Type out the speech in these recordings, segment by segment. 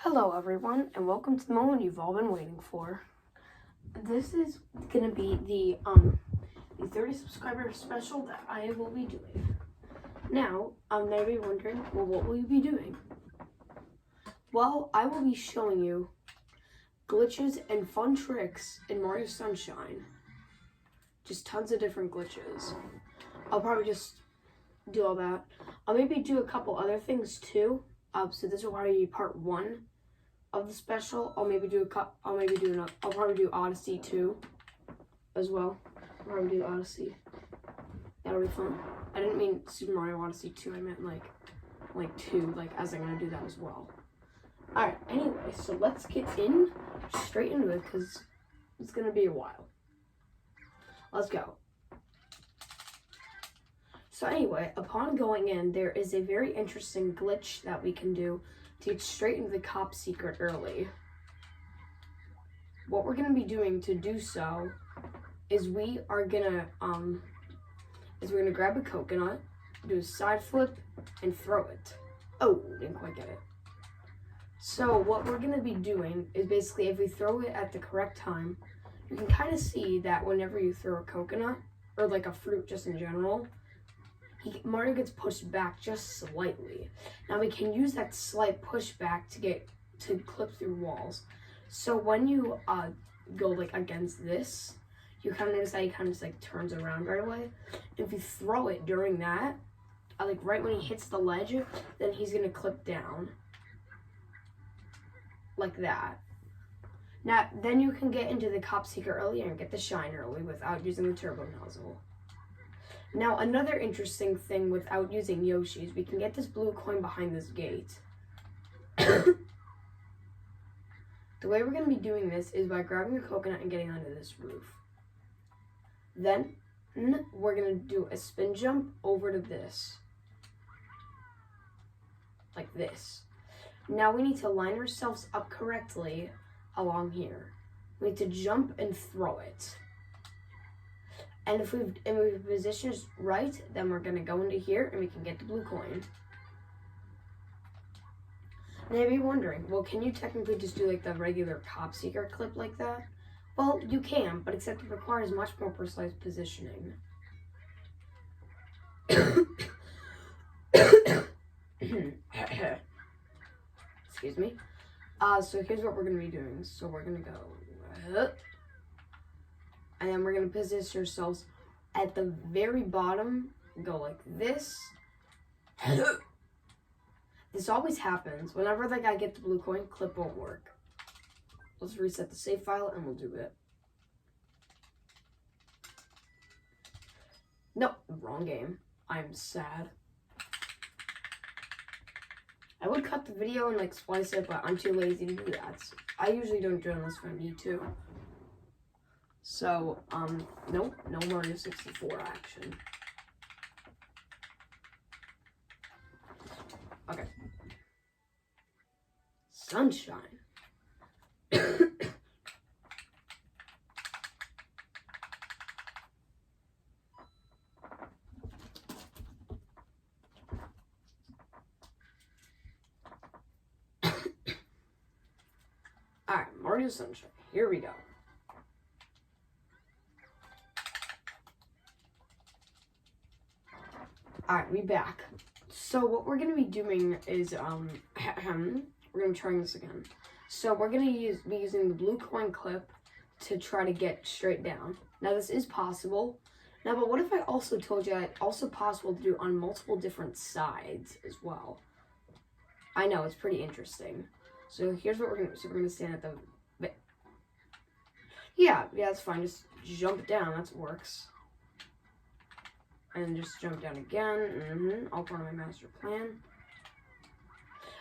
Hello everyone, and welcome to the moment you've all been waiting for. This is gonna be the 30 subscriber special that I will be doing. Now, you may be wondering, well, what will you be doing? Well, I will be showing you glitches and fun tricks in Mario Sunshine. Just tons of different glitches. I'll probably just do all that. I'll maybe do a couple other things too. So this will probably be part 1 of the special. I'll probably do Odyssey 2 as well. I'll probably do Odyssey. That'll be fun. I didn't mean Super Mario Odyssey 2. I meant like 2, as I'm gonna do that as well. Alright, anyway, so let's get straight into it because it's gonna be a while. Let's go. So anyway, upon going in, there is a very interesting glitch that we can do to get straight into the cop secret early. What we're gonna be doing to do so is we're gonna grab a coconut, do a side flip, and throw it. Oh, didn't quite get it. So what we're gonna be doing is basically if we throw it at the correct time, you can kind of see that whenever you throw a coconut, or like a fruit just in general, Mario gets pushed back just slightly. Now we can use that slight pushback to clip through walls. So when you go against this, you kind of notice that he kind of turns around right away. If you throw it during that, right when he hits the ledge, then he's gonna clip down like that. Now then you can get into the cop secret earlier and get the shine early without using the turbo nozzle. Now, another interesting thing without using Yoshi's, we can get this blue coin behind this gate. The way we're going to be doing this is by grabbing a coconut and getting onto this roof. Then, we're going to do a spin jump over to this. Like this. Now, we need to line ourselves up correctly along here. We need to jump and throw it. And if we've positioned right, then we're gonna go into here and we can get the blue coin. Now you're wondering, well, can you technically just do the regular cop secret clip like that? Well, you can, but except it requires much more precise positioning. Excuse me. So here's what we're gonna be doing. So we're gonna go. And then we're going to position ourselves at the very bottom, go like this. This always happens. Whenever I get the blue coin, clip won't work. Let's reset the save file and we'll do it. Nope, wrong game. I'm sad. I would cut the video and splice it, but I'm too lazy to do that. I usually don't do it unless I need to. So, nope, no Mario 64 action. Okay. Sunshine. Alright, Mario Sunshine. Here we go. Alright, we back. So what we're gonna be doing is we're gonna try this again. So we're gonna be using the blue coin clip to try to get straight down. Now this is possible. Now, but what if I also told you that it's also possible to do on multiple different sides as well? I know, it's pretty interesting. So here's what we're gonna do. So we're gonna stand at the Yeah, that's fine. Just jump down, that works. And just jump down again. All part of my master plan.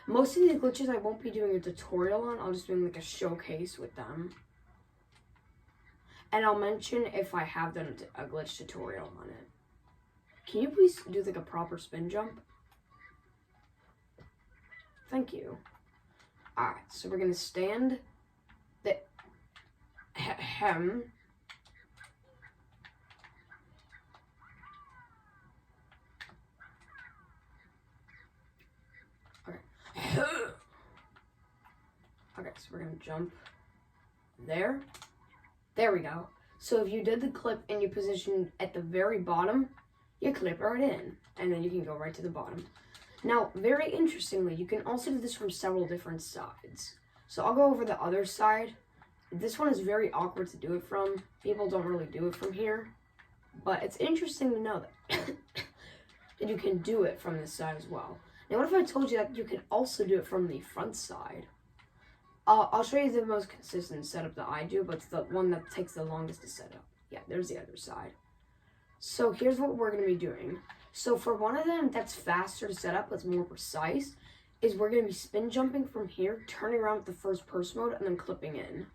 Most of the glitches I won't be doing a tutorial on. I'll just be doing a showcase with them. And I'll mention if I have done a glitch tutorial on it. Can you please do a proper spin jump? Thank you. Alright, so we're gonna stand the hem. Okay, so we're gonna jump there. There we go. So if you did the clip and you positioned at the very bottom, you clip right in, and then you can go right to the bottom. Now, very interestingly, you can also do this from several different sides. So I'll go over the other side. This one is very awkward to do it from. People don't really do it from here. But it's interesting to know that, that you can do it from this side as well. Now, what if I told you that you can also do it from the front side? I'll show you the most consistent setup that I do, but it's the one that takes the longest to set up. Yeah, there's the other side. So here's what we're going to be doing. So for one of them that's faster to set up, that's more precise, is we're going to be spin jumping from here, turning around with the first person mode, and then clipping in.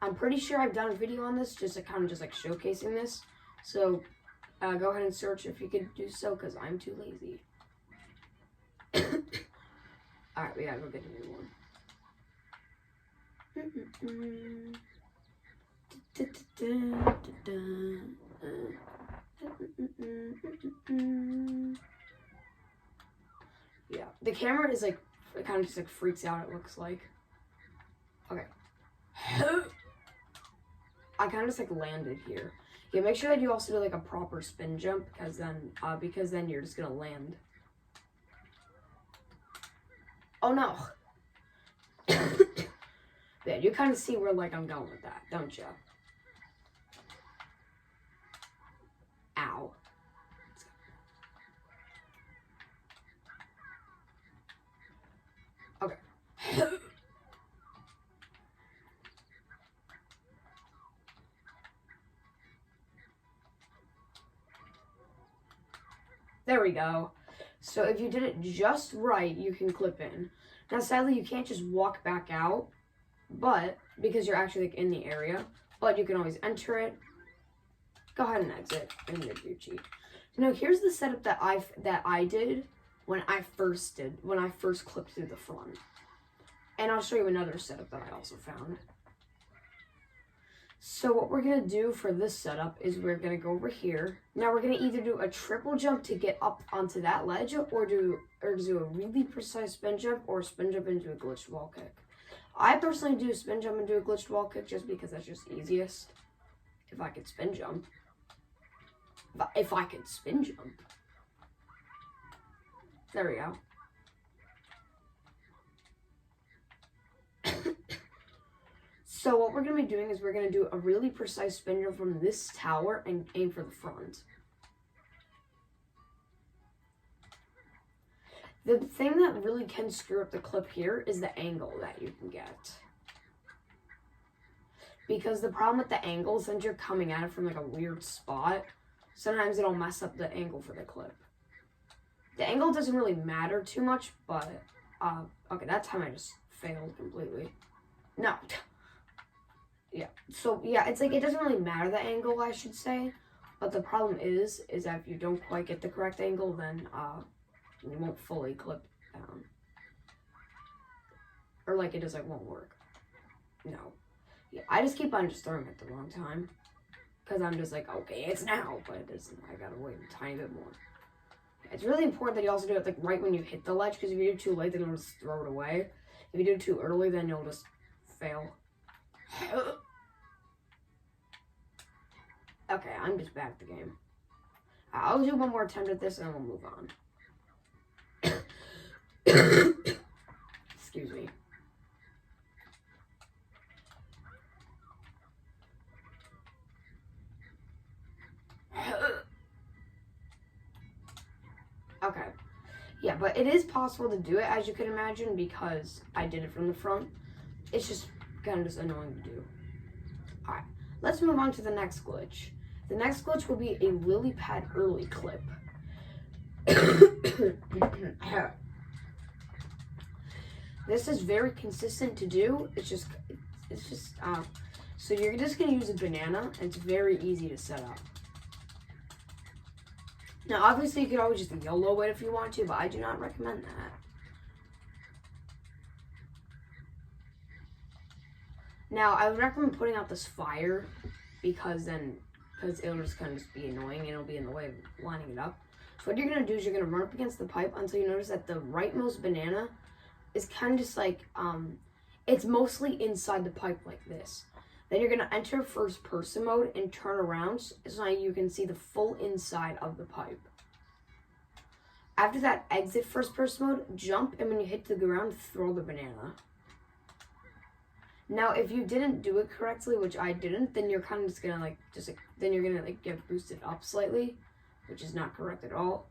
I'm pretty sure I've done a video on this, just kind of just like showcasing this. So go ahead and search if you could do so, because I'm too lazy. Alright, we gotta go get a new one. Yeah, the camera is like, it kind of just like freaks out, it looks like. Okay. I kind of just like landed here. Yeah, make sure that you also do like a proper spin jump, because then you're just gonna land. Oh no. Yeah, you kind of see where like I'm going with that, don't you? Ow. Okay. There we go. So if you did it just right, you can clip in. Now, sadly, you can't just walk back out, but because you're actually like in the area, but you can always enter it. Go ahead and exit and do your cheat. Now, here's the setup that I did when I first clipped through the front. And I'll show you another setup that I also found. So what we're going to do for this setup is we're going to go over here. Now we're going to either do a triple jump to get up onto that ledge, or do a really precise spin jump, or spin jump into a glitched wall kick. I personally do spin jump into a glitched wall kick just because that's just easiest. If I could spin jump. If I could spin jump. There we go. So what we're going to be doing is we're going to do a really precise spin jump from this tower and aim for the front. The thing that really can screw up the clip here is the angle that you can get. Because the problem with the angle, since you're coming at it from like a weird spot, sometimes it'll mess up the angle for the clip. The angle doesn't really matter too much, but, okay, that time I just failed completely. No. Yeah, so yeah, it's like, it doesn't really matter the angle, I should say, but the problem is that if you don't quite get the correct angle, then, you won't fully clip down. Or like, it just like won't work. No. Yeah, I just keep on just throwing it at the wrong time. Because I'm just like, okay, it's now, but it isn't. I gotta wait a tiny bit more. It's really important that you also do it like right when you hit the ledge, because if you do it too late, then you'll just throw it away. If you do it too early, then you'll just fail. Okay, I'm just bad at the game. I'll do one more attempt at this and then we'll move on. Excuse me. Okay. Yeah, but it is possible to do it, as you can imagine, because I did it from the front. It's just kind of just annoying to do. Alright, let's move on to the next glitch. The next glitch will be a lily pad early clip. This is very consistent to do. So you're just gonna use a banana, and it's very easy to set up. Now, obviously, you could always just YOLO it if you want to, but I do not recommend that. Now, I would recommend putting out this fire, because it'll just kind of just be annoying, and it'll be in the way of lining it up. So what you're gonna do is you're gonna run up against the pipe until you notice that the rightmost banana is kind of just like, it's mostly inside the pipe like this. Then you're gonna enter first person mode and turn around so you can see the full inside of the pipe. After that, exit first person mode, jump, and when you hit the ground, throw the banana. Now, if you didn't do it correctly, which I didn't, then you're kind of just gonna then you're gonna get boosted up slightly, which is not correct at all.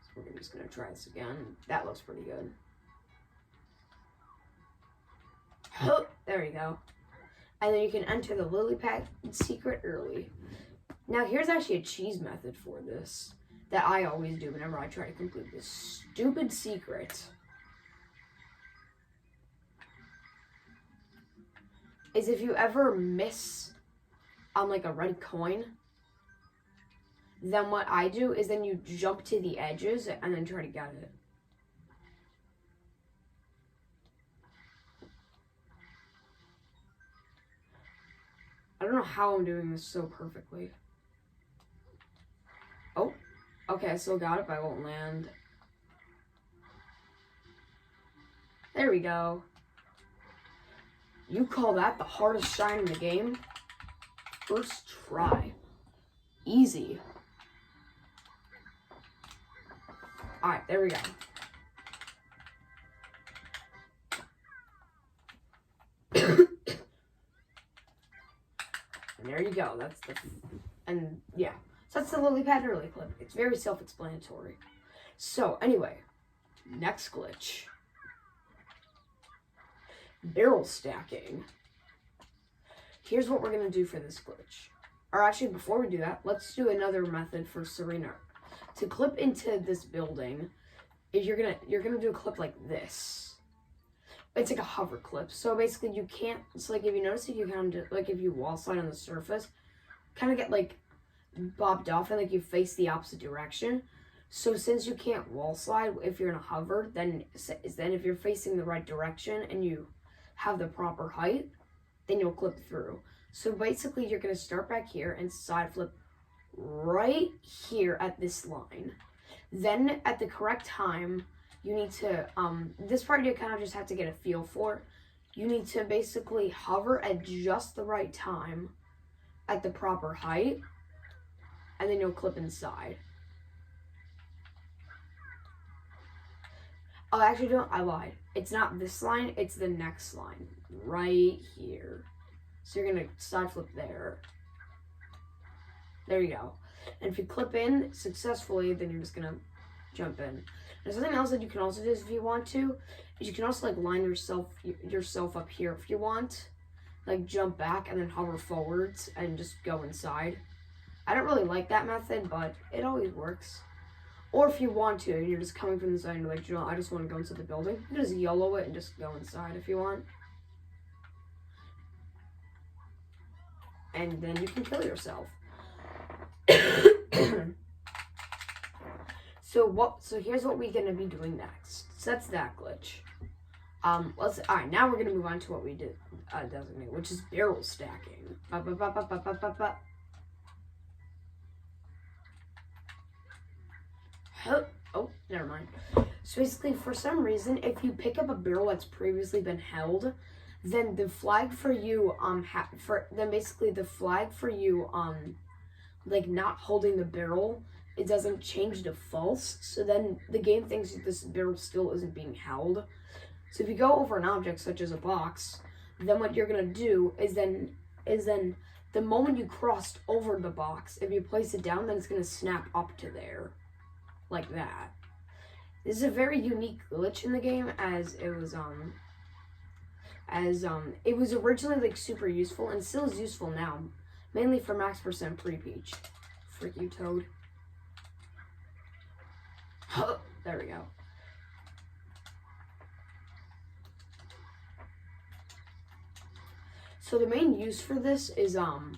So we're just gonna try this again. That looks pretty good. There you go. And then you can enter the lily pad secret early. Now, here's actually a cheese method for this that I always do whenever I try to complete this stupid secret. Is if you ever miss on like a red coin, then what I do is then you jump to the edges and then try to get it. I don't know how I'm doing this so perfectly. Oh, okay, I still got it, but I won't land. There we go. You call that the hardest shine in the game? First try. Easy. Alright, there we go. And there you go. That's the... And, yeah. So that's the lily pad early clip. It's very self-explanatory. So, anyway. Next glitch. Barrel stacking. Here's what we're going to do for this glitch. Or actually, before we do that, let's do another method for Serena. To clip into this building, is you're gonna do a clip like this. It's like a hover clip. So basically you can't, it's like if you notice if you kind of, like if you wall slide on the surface, kind of get like bobbed off and like you face the opposite direction. So since you can't wall slide if you're in a hover, then if you're facing the right direction and you have the proper height, then you'll clip through. So basically you're going to start back here and side flip right here at this line. Then at the correct time, you need to, this part you kind of just have to get a feel for. You need to basically hover at just the right time at the proper height, and then you'll clip inside. Oh, actually, I lied. It's not this line, it's the next line, right here. So you're gonna side flip there. There you go. And if you clip in successfully, then you're just gonna jump in. There's something else that you can also do if you want to, is you can also like line yourself up here if you want. Like jump back and then hover forwards and just go inside. I don't really like that method, but it always works. Or if you want to, and you're just coming from the side and you're like, you know, I just want to go inside the building, you can just YOLO it and just go inside if you want. And then you can kill yourself. So here's what we're gonna be doing next. So that's that glitch. Alright, now we're gonna move on to what we did designate, which is barrel stacking. Oh, never mind. So basically, for some reason, if you pick up a barrel that's previously been held, then the flag for you, like not holding the barrel, it doesn't change to false. So then the game thinks that this barrel still isn't being held. So if you go over an object such as a box, then what you're gonna do is then the moment you crossed over the box, if you place it down, then it's gonna snap up to there. Like that. This is a very unique glitch in the game, as it was it was originally like super useful and still is useful now, mainly for max percent pre-peach. Frick you, Toad. There we go. So the main use for this is so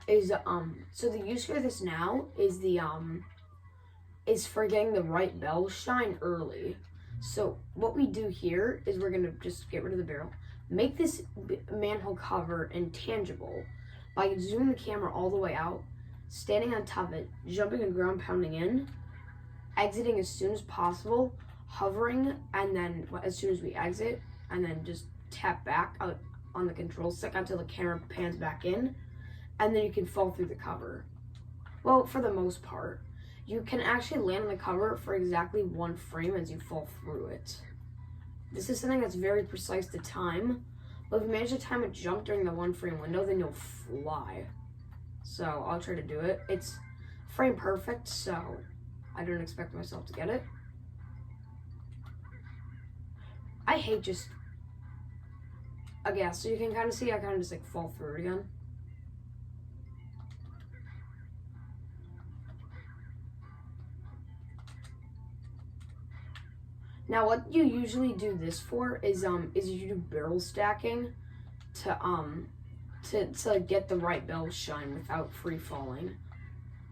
the use for this now is for getting the right bell shine early. So what we do here is we're gonna just get rid of the barrel, make this manhole cover intangible by zooming the camera all the way out, standing on top of it, jumping and ground pounding in, exiting as soon as possible, hovering, and then as soon as we exit, and then just tap back out on the control stick until the camera pans back in, and then you can fall through the cover. Well, for the most part. You can actually land on the cover for exactly 1 frame as you fall through it. This is something that's very precise to time, but if you manage to time a jump during the 1 frame window, then you'll fly. So I'll try to do it. It's frame perfect, so I don't expect myself to get it. I hate just, okay, so you can kind of see I kind of just like fall through it again. Now, what you usually do this for is you do barrel stacking to get the right barrel shine without free falling,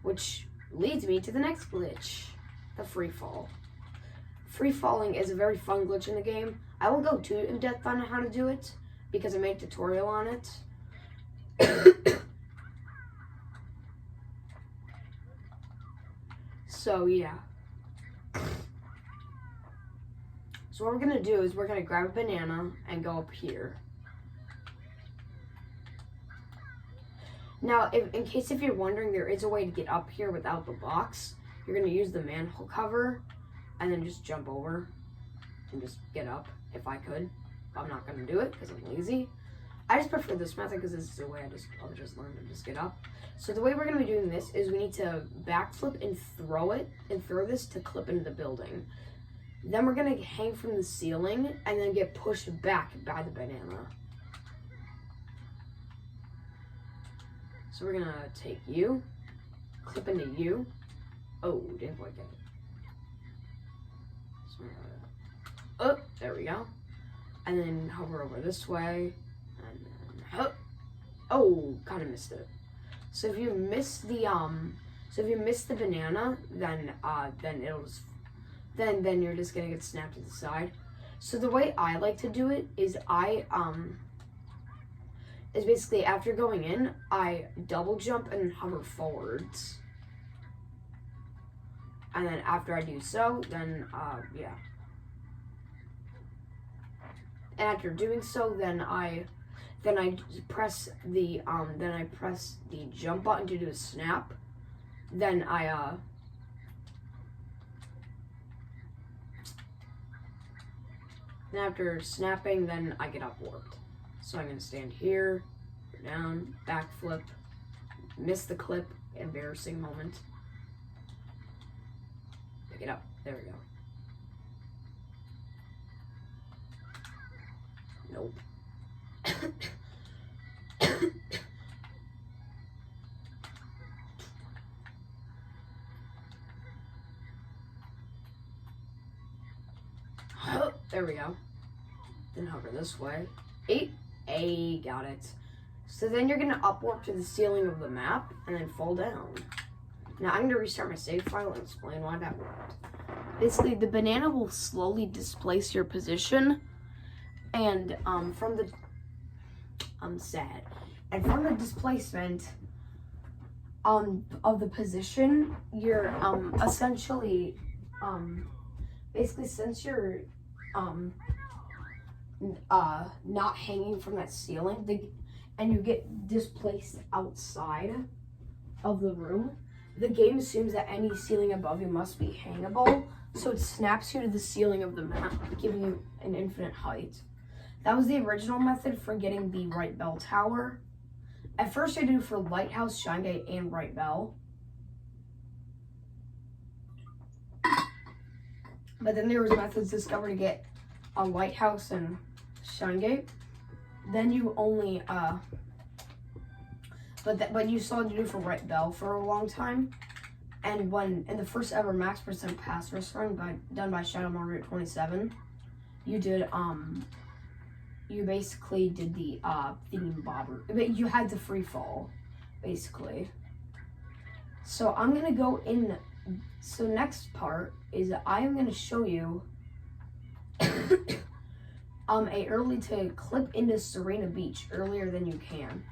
which leads me to the next glitch, the free fall. Free falling is a very fun glitch in the game. I will go too in depth on how to do it because I made a tutorial on it. So yeah. So what we're gonna do is we're gonna grab a banana and go up here. Now, in case you're wondering, there is a way to get up here without the box. You're gonna use the manhole cover and then just jump over and just get up if I could. I'm not gonna do it because I'm lazy. I just prefer this method because this is the way I'll just learn to just get up. So the way we're gonna be doing this is we need to backflip and throw this to clip into the building. Then we're gonna hang from the ceiling and then get pushed back by the banana. So we're gonna take you, clip into you. Oh, didn't quite get it. So oh, there we go. And then hover over this way, and then oh, kind of missed it. So if you miss the banana, then it'll just. Then you're just gonna get snapped to the side. So the way I like to do it is is basically after going in, I double jump and hover forwards. And then after I do so, then yeah. And after doing so, then I press the jump button to do a snap. Then and after snapping, then I get up warped. So I'm gonna stand here, go down, backflip, miss the clip, embarrassing moment. Pick it up, there we go. Nope. There we go. Then hover this way. Got it. So then you're gonna upwarp to the ceiling of the map and then fall down. Now I'm gonna restart my save file and explain why that worked. Basically, the banana will slowly displace your position, and from the displacement of the position, you're essentially basically since you're not hanging from that ceiling, and you get displaced outside of the room, the game assumes that any ceiling above you must be hangable, so it snaps you to the ceiling of the map, giving you an infinite height. That was the original method for getting the right bell tower. At first I did it for Lighthouse, Shine Gate, and Right Bell. But then there was methods discovered to get a Lighthouse and Shine Gate. Then you only but you still had to do for Right Bell for a long time. And in the first ever max percent pass rush run done by Shadow Route 27, you did you basically did the theme bobber. But you had the free fall, basically. So I'm gonna go in. So next part is I am gonna show you a early to clip into Serena Beach earlier than you can.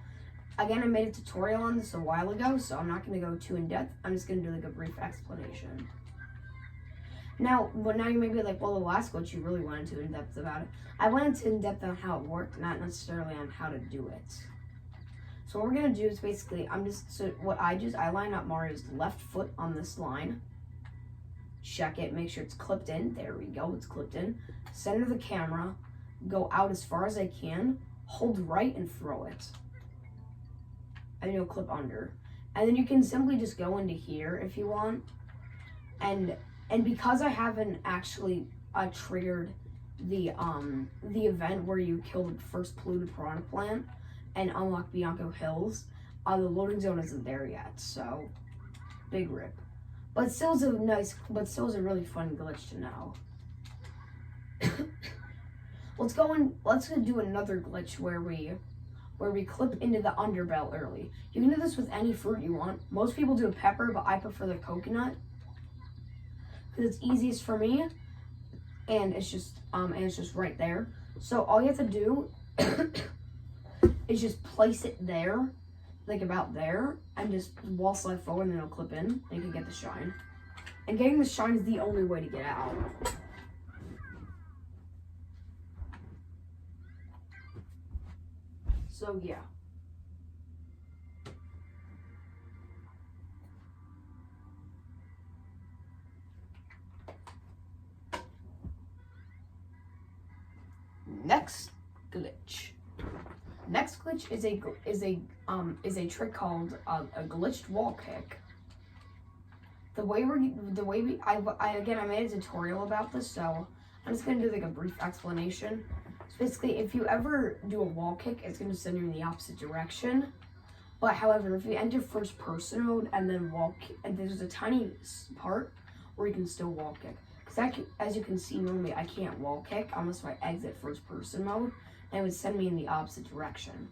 again, I made a tutorial on this a while ago, so I'm not going to go too in depth. I'm just going to do like a brief explanation. Now you may be like, well, the last glitch you really went into in depth about it. I went into in depth on how it worked, not necessarily on how to do it. So what we're going to do is basically, I line up Mario's left foot on this line. Check it, make sure it's clipped in. There we go, it's clipped in. Center the camera, go out as far as I can, hold right and throw it. And you'll clip under. And then you can simply just go into here if you want. And because I haven't actually triggered the event where you kill the first polluted piranha plant and unlock Bianco Hills, the loading zone isn't there yet, so big rip. But still is a really fun glitch to know. Let's do another glitch where we clip into the underbell early. You can do this with any fruit you want. Most people do a pepper, but I prefer the coconut because it's easiest for me, and it's just right there. So all you have to do is just place it there, like about there, and just wall slide forward, and then it'll clip in, and you can get the shine. And getting the shine is the only way to get out. So yeah. Next glitch. Next glitch is a trick called a glitched wall kick. I made a tutorial about this, so I'm just gonna do like a brief explanation. So basically, if you ever do a wall kick, it's gonna send you in the opposite direction. But however, if you enter first person mode and then and there's a tiny part where you can still wall kick. Because as you can see, normally I can't wall kick unless I exit first person mode, and it would send me in the opposite direction.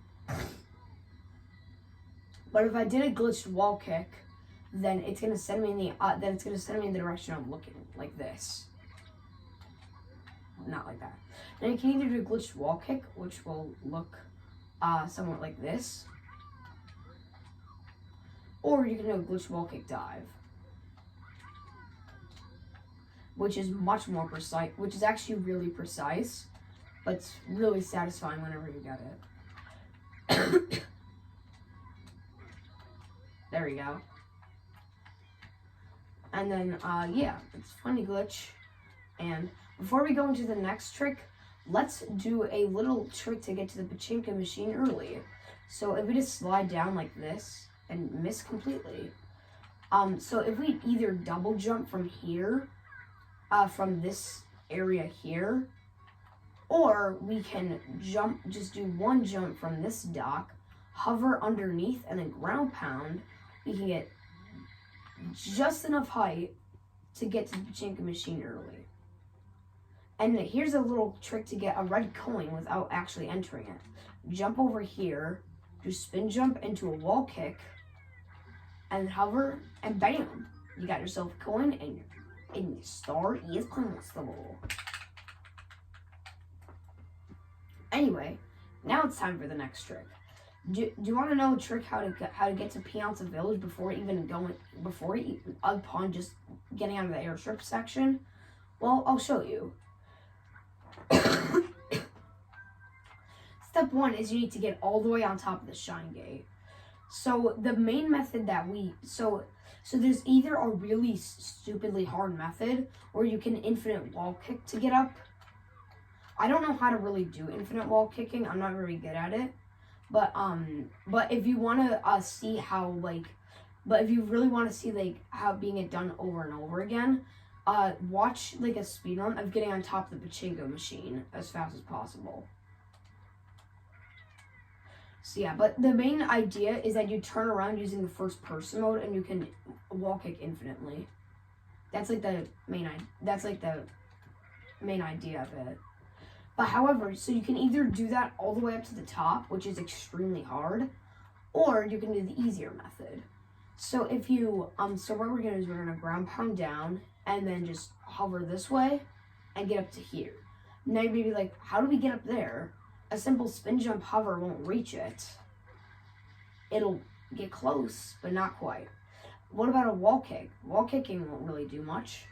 But if I did a glitched wall kick, then it's gonna send me in the direction I'm looking, like this. Not like that. Now you can either do a glitched wall kick, which will look somewhat like this, or you can do a glitched wall kick dive, which is much more precise, which is actually really precise, but it's really satisfying whenever you get it. There we go. And then, yeah, it's a funny glitch. And before we go into the next trick, let's do a little trick to get to the pachinko machine early. So if we just slide down like this and miss completely. So if we either double jump from here, from this area here, or we can just do one jump from this dock, hover underneath, and then ground pound, we can get just enough height to get to the pachinko machine early. And here's a little trick to get a red coin without actually entering it. Jump over here, do spin jump into a wall kick, and hover, and bam! You got yourself a coin, and your star is constable. Anyway, now it's time for the next trick. Do you want to know a trick how to get to Pianta Village upon just getting out of the airstrip section? Well, I'll show you. Step 1 is you need to get all the way on top of the Shine Gate. So the main method so there's either a really stupidly hard method, or you can infinite wall kick to get up. I don't know how to really do infinite wall kicking. I'm not very good at it. But if you want to see how if you really want to see how being it done over and over again, watch a speedrun of getting on top of the pachinko machine as fast as possible. So yeah, but the main idea is that you turn around using the first person mode and you can wall kick infinitely. That's the main idea of it. But however, so you can either do that all the way up to the top, which is extremely hard, or you can do the easier method. So if you, so what we're gonna do is we're gonna ground pound down and then just hover this way and get up to here. Now you may be like, how do we get up there? A simple spin jump hover won't reach it. it'll get close, but not quite. What about a wall kick? Wall kicking won't really do much.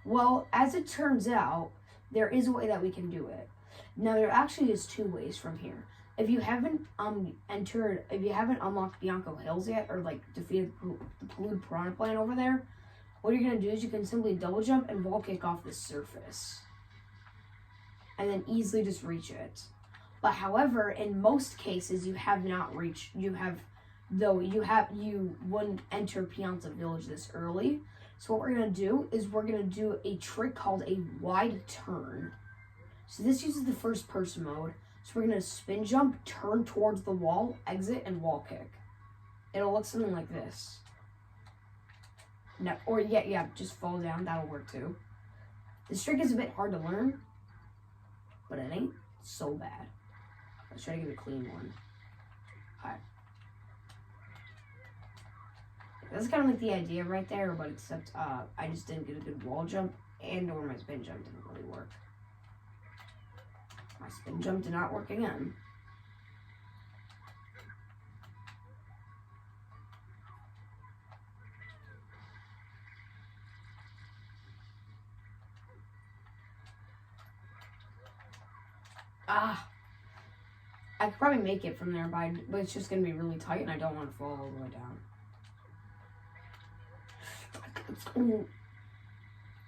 Well, as it turns out, there is a way that we can do it. Now, there actually is 2 ways from here. If you haven't unlocked Bianco Hills yet, or like defeated the Polluted Piranha Plant over there, what you're gonna do is you can simply double jump and wall kick off the surface, and then easily just reach it. But however, in most cases, you wouldn't enter Pianta Village this early. So what we're gonna do is we're gonna do a trick called a wide turn. So this uses the first person mode. So we're gonna spin jump, turn towards the wall, exit, and wall kick. It'll look something like this. No, or yeah, just fall down. That'll work too. This trick is a bit hard to learn, but it ain't so bad. Let's try to give it a clean one. Alright. That's kind of like the idea right there, but except I just didn't get a good wall jump, and or my spin jump didn't really work. My spin jump did not work again. I could probably make it from there, but it's just going to be really tight, and I don't want to fall all the way down. Ooh.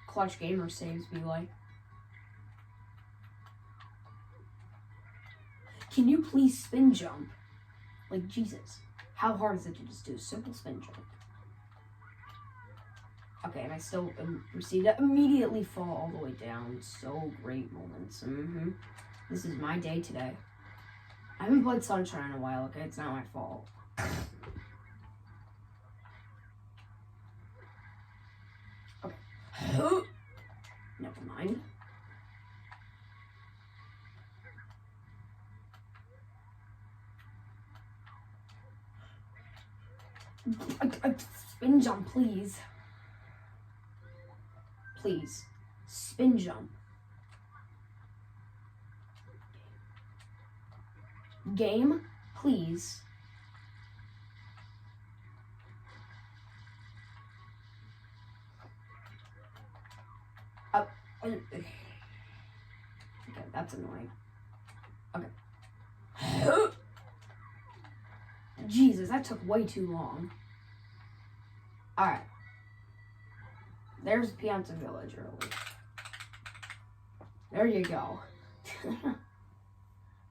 Clutch Gamer saves be like. Can you please spin jump? Like, Jesus. How hard is it to just do a simple spin jump? Okay, and I still proceed to immediately fall all the way down. So great moments. This is my day today. I haven't played Sunshine in a while, okay? It's not my fault. Okay. Never mind. Spin jump, please. Please. Spin jump. Game, please. Okay, that's annoying. Okay. Jesus, that took way too long. Alright. There's Pianta Village early. There you go.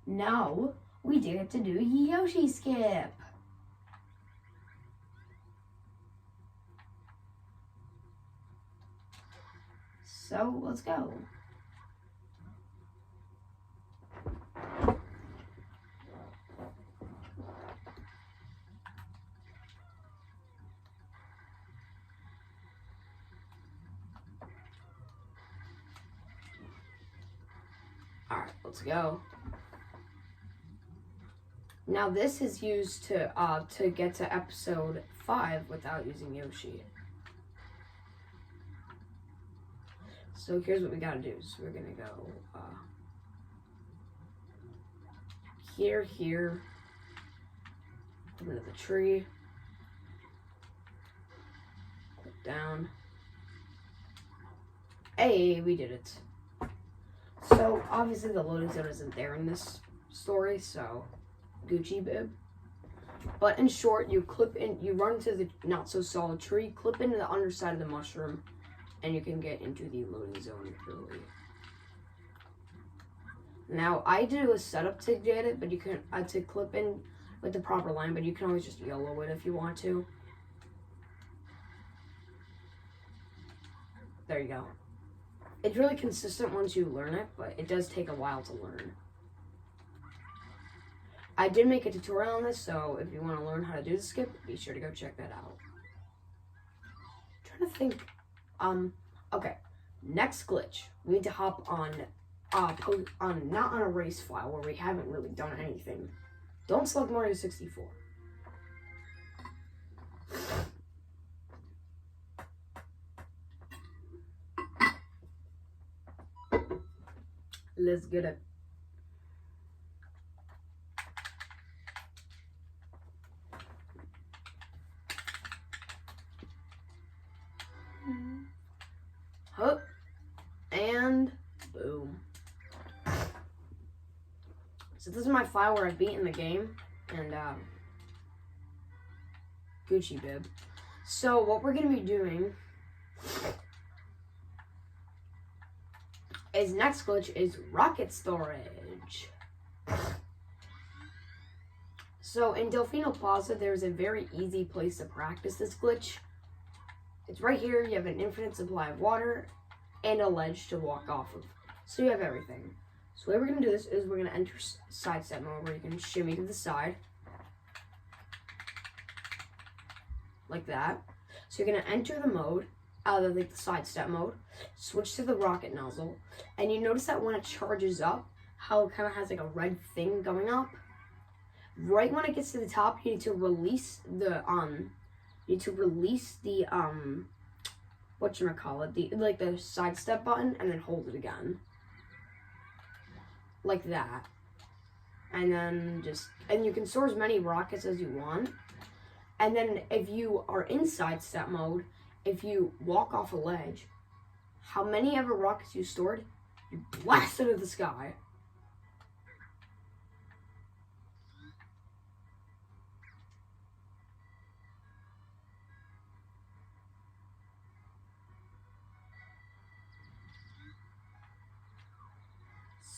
Now, we do have to do Yoshi Skip. So, let's go. Alright, let's go. Now this is used to get to episode 5 without using Yoshi. So here's what we gotta do. So we're gonna go here, come into the tree, click down. Hey, we did it. So obviously the loading zone isn't there in this story, so Gucci bib. But in short, you run into the not so solid tree, clip into the underside of the mushroom, and you can get into the loading zone early. Now, I do a setup to get it, but you can to clip in with the proper line, but you can always just YOLO it if you want to. There you go. It's really consistent once you learn it, but it does take a while to learn. I did make a tutorial on this, so if you want to learn how to do the skip, be sure to go check that out. I'm trying to think. Okay. Next glitch. We need to hop on not on a race file where we haven't really done anything. Don't select Mario 64. Let's get it. Hup. And boom. So this is my file where I've beaten the game. And Gucci bib. So what we're going to be doing is next glitch is rocket storage. So in Delfino Plaza, there's a very easy place to practice this glitch. It's right here. You have an infinite supply of water and a ledge to walk off of. So you have everything. So the way we're going to do this is we're going to enter sidestep mode where you can shimmy to the side. Like that. So you're going to enter the mode, the sidestep mode, switch to the rocket nozzle, and you notice that when it charges up, how it kind of has like a red thing going up. Right when it gets to the top, you need to release the whatchamacallit, the sidestep button, and then hold it again. Like that. And then and you can store as many rockets as you want. And then if you are in sidestep mode, if you walk off a ledge, how many ever rockets you stored, you blast into the sky.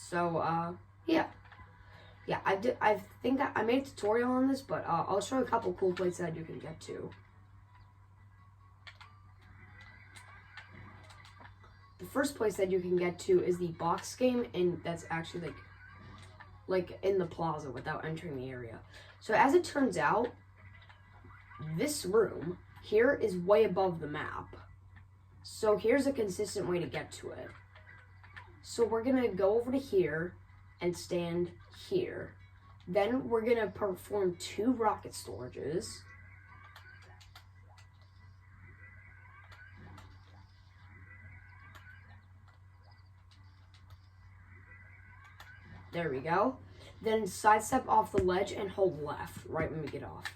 So, yeah. Yeah, I think I made a tutorial on this, but I'll show you a couple cool places that you can get to. The first place that you can get to is the box game, and that's actually like in the plaza without entering the area. So as it turns out, this room here is way above the map. So here's a consistent way to get to it. So we're going to go over to here and stand here. Then we're going to perform 2 rocket storages. There we go. Then sidestep off the ledge and hold left right when we get off.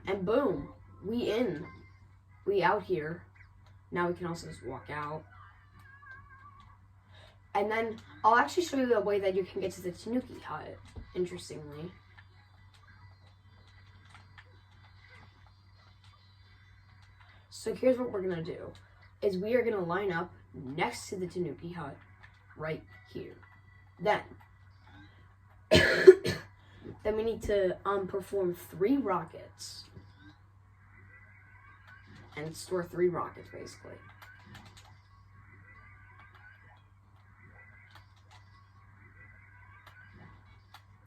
And boom, we in. We out here. Now we can also just walk out. And then I'll actually show you the way that you can get to the Tanuki hut, interestingly. So here's what we're going to do, is we are going to line up next to the Tanuki hut, right here. Then we need to perform 3 rockets. And store 3 rockets, basically.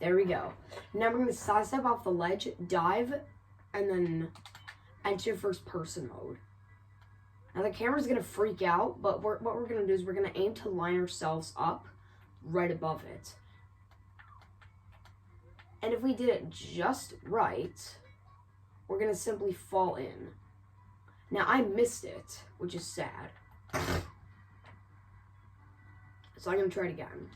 There we go. Now we're going to sidestep off the ledge, dive, and then enter first person mode. Now the camera's going to freak out, but what we're going to do is we're going to aim to line ourselves up right above it. And if we did it just right, we're going to simply fall in. Now I missed it, which is sad. So I'm going to try it again.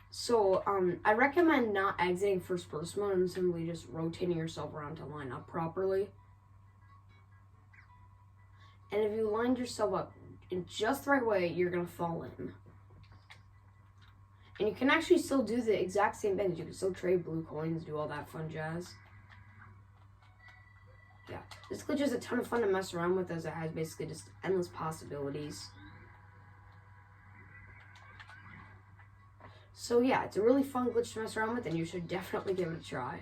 So, I recommend not exiting first person mode and simply just rotating yourself around to line up properly. And if you lined yourself up in just the right way, you're going to fall in. And you can actually still do the exact same things. You can still trade blue coins, do all that fun jazz. Yeah, this glitch is a ton of fun to mess around with, as it has basically just endless possibilities. So yeah, it's a really fun glitch to mess around with, and you should definitely give it a try.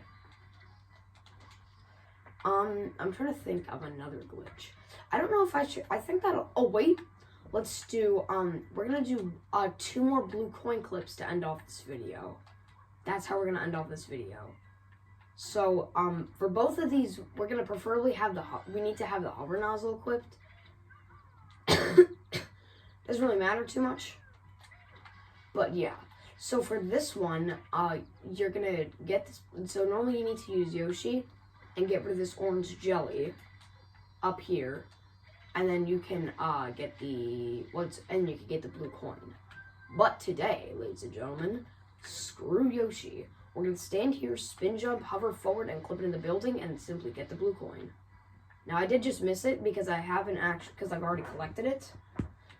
I'm trying to think of another glitch. I don't know if I should, I think that'll, oh wait, let's do, we're gonna do 2 more blue coin clips to end off this video. That's how we're gonna end off this video. So, for both of these, we're gonna preferably have we need to have the hover nozzle equipped. Doesn't really matter too much. But yeah. So for this one, you're gonna get this. So normally you need to use Yoshi and get rid of this orange jelly up here, and then you can get the and you can get the blue coin. But today, ladies and gentlemen, screw Yoshi. We're going to stand here, spin jump, hover forward, and clip it in the building, and simply get the blue coin. Now, I did just miss it because I haven't actually, because I've already collected it.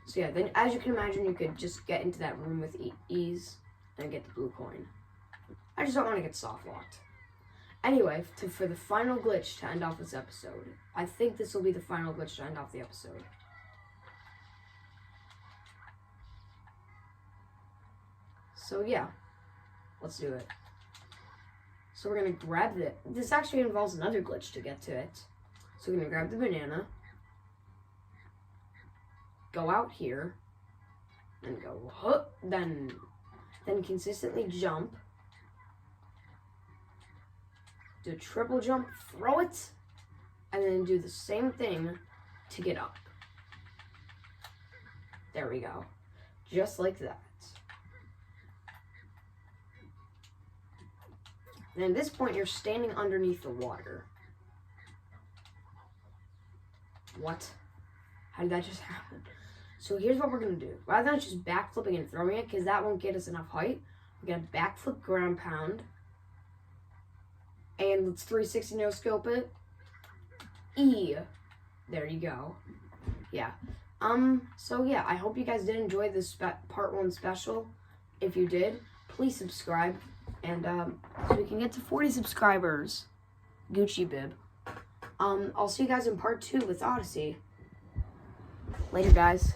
So yeah, then as you can imagine, you could just get into that room with ease and get the blue coin. I just don't want to get soft locked. Anyway, for the final glitch to end off this episode, I think this will be the final glitch to end off the episode. So yeah, let's do it. So we're going to grab it. This actually involves another glitch to get to it. So we're going to grab the banana, go out here, and go, then consistently jump, do a triple jump, throw it, and then do the same thing to get up. There we go. Just like that. And at this point, you're standing underneath the water. What? How did that just happen? So here's what we're going to do. Rather than just backflipping and throwing it, because that won't get us enough height, we're going to backflip ground pound. And let's 360 no scope it. E. There you go. Yeah. So yeah, I hope you guys did enjoy this part 1 special. If you did, please subscribe. And so we can get to 40 subscribers. Gucci bib. I'll see you guys in part 2 with Odyssey. Later, guys.